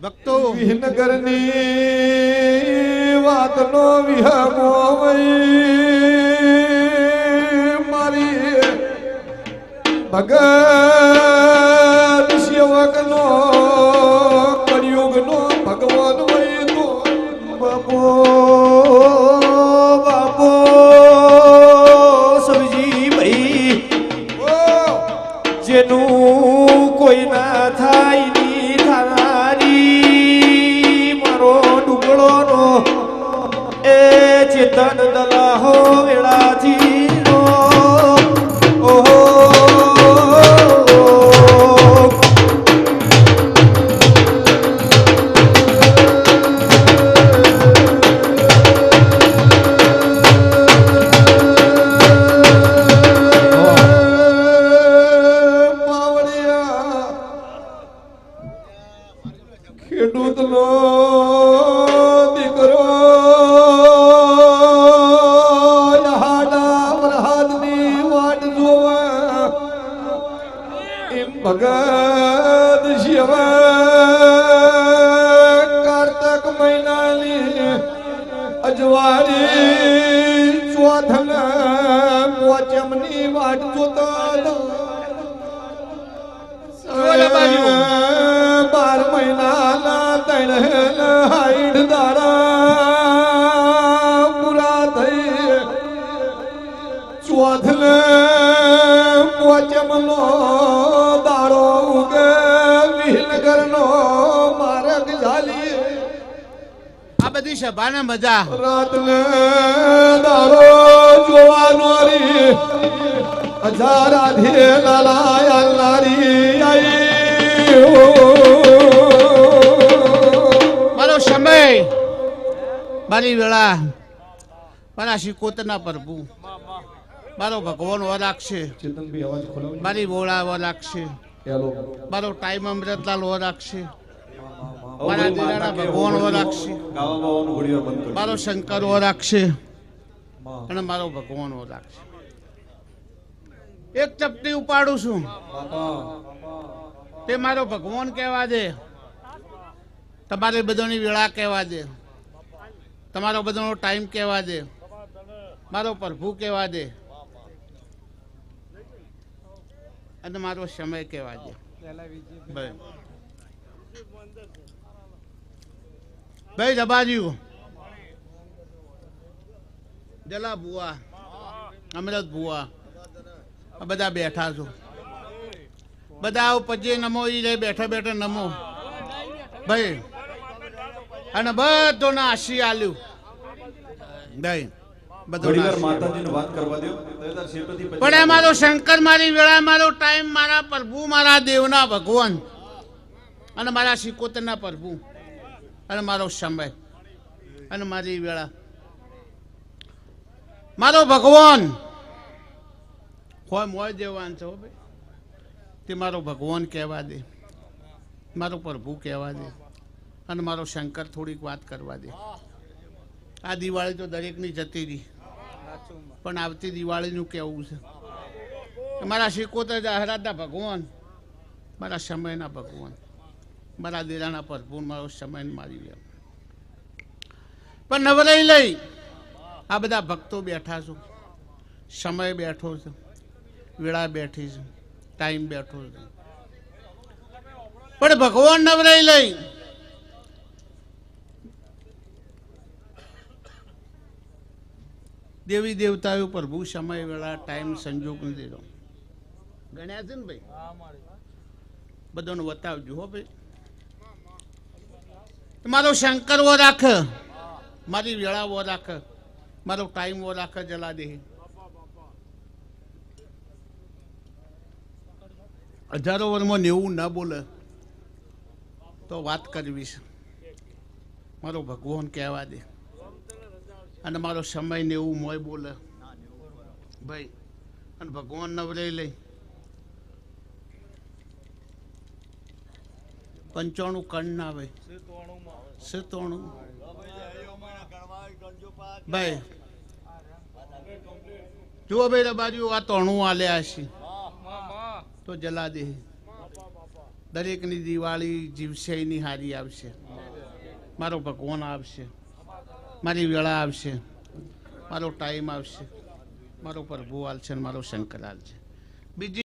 ભક્તો વિહનગરની વાતનો વિહમો મારી ભગત સેવકનો કળિયુગનો ભગવાન વૈદો બાપો બાપો સબજી ભાઈ જેનું કોઈ ના થાય ની થારી મારો ડુંગળો નો એ ચેતન દલાહો વેળાથી નો ઓહો ખેડૂતનો દીકરો હાડા વરહાદની વાટ જોવા એમ ભગત શિવા કારતક મહિનાની અજવાળી ચોથના પોચમની વાટ જોતા 12 મહિનાના 60 દાડા પૂરા થઈ ચોથને પોચમનો દાડો ઉગે વિહનગરનો માર્ગ ઝાલી આ બધી સભાને મજા રાતને દાડો જોવાનો રી હજારા ધે લાલા લારી આઈ મારો સમય મારી વેળા મારા શિકોતરના પ્રભુ મારો ભગવાન વ રાખશે ચેતનભાઈ અવાજ ખોલાવો મારી બોળા વ રાખશે હેલો મારો ટાઈમ અમૃતલાલ વ રાખશે મારા દીરાના ભગવાન વ રાખશે મારો શંકર વ રાખશે અને મારો ભગવાન વ રાખશે એક ચપટી ઉપાડું છું તે મારો ભગવાન કહેવા દે તમારે બધાની વેળા કહેવા દે તમારો બધાનો ટાઈમ કહેવા દે મારો પ્રભુ કહેવા દે અને મારો સમય કહેવા દે ભાઈ દબાજ્યું જલા ભુવા અમૃત ભુવા બધા બેઠા છો બધા પછી નમો ઈ રે બેઠા બેઠા નમો ભાઈ અને બધોને આશી આલ્યું ભાઈ પણ અમારો શંકર મારી વેળા મારો ટાઈમ મારા પ્રભુ મારા દેવના ભગવાન અને મારા શિકોતરના પ્રભુ અને મારો સમય અને મારી વેળા મારો ભગવાન હોય મોય દેવાન છો ભાઈ તે મારો ભગવાન કહેવા દે મારો પ્રભુ કહેવા દે અને મારો શંકર થોડીક વાત કરવા દે આ દિવાળી તો દરેકની જતી રહી પણ આવતી દિવાળીનું કહેવું છે મારા શિકોતર હરાદના ભગવાન મારા સમયના ભગવાન મારા દેરાના પ્રભુ મારો સમય મારી ગયા પણ નવરાઈ લઈ આ બધા ભક્તો બેઠા છો સમય બેઠો છે વેળા બેઠી છે ટાઈમ બેઠો છે પણ ભગવાન નવરાઈ લઈ દેવી દેવતાઓ પ્રભુ સમય વેળા ટાઈમ સંજોગ નથી ગણ્યા છે ને ભાઈ બધાને બતાવજો હો ભાઈ મારો શંકર વો રાખ મારી વેળા વો રાખ મારો ટાઈમ વો રાખ જલા દે હજારો વર્ષમાં 90 ના બોલે તો વાત કરવી છે મારો ભગવાન કહેવા દે અને મારો સમય 90 મોય બોલે ભાઈ અને ભગવાન નવરાઈ લઈ 95 કણ ના ભાઈ 97 ભાઈ જુઓ ભાઈ બાજુ આ 93 આલ્યા છે તો જલા દે દરેકની દિવાળી જીવશે એની હારી આવશે. મારો ભગવાન આવશે, મારી વેળા આવશે, મારો ટાઈમ આવશે, મારો પ્રભુ હાલશે ને મારો શંકર હાલશે. બીજી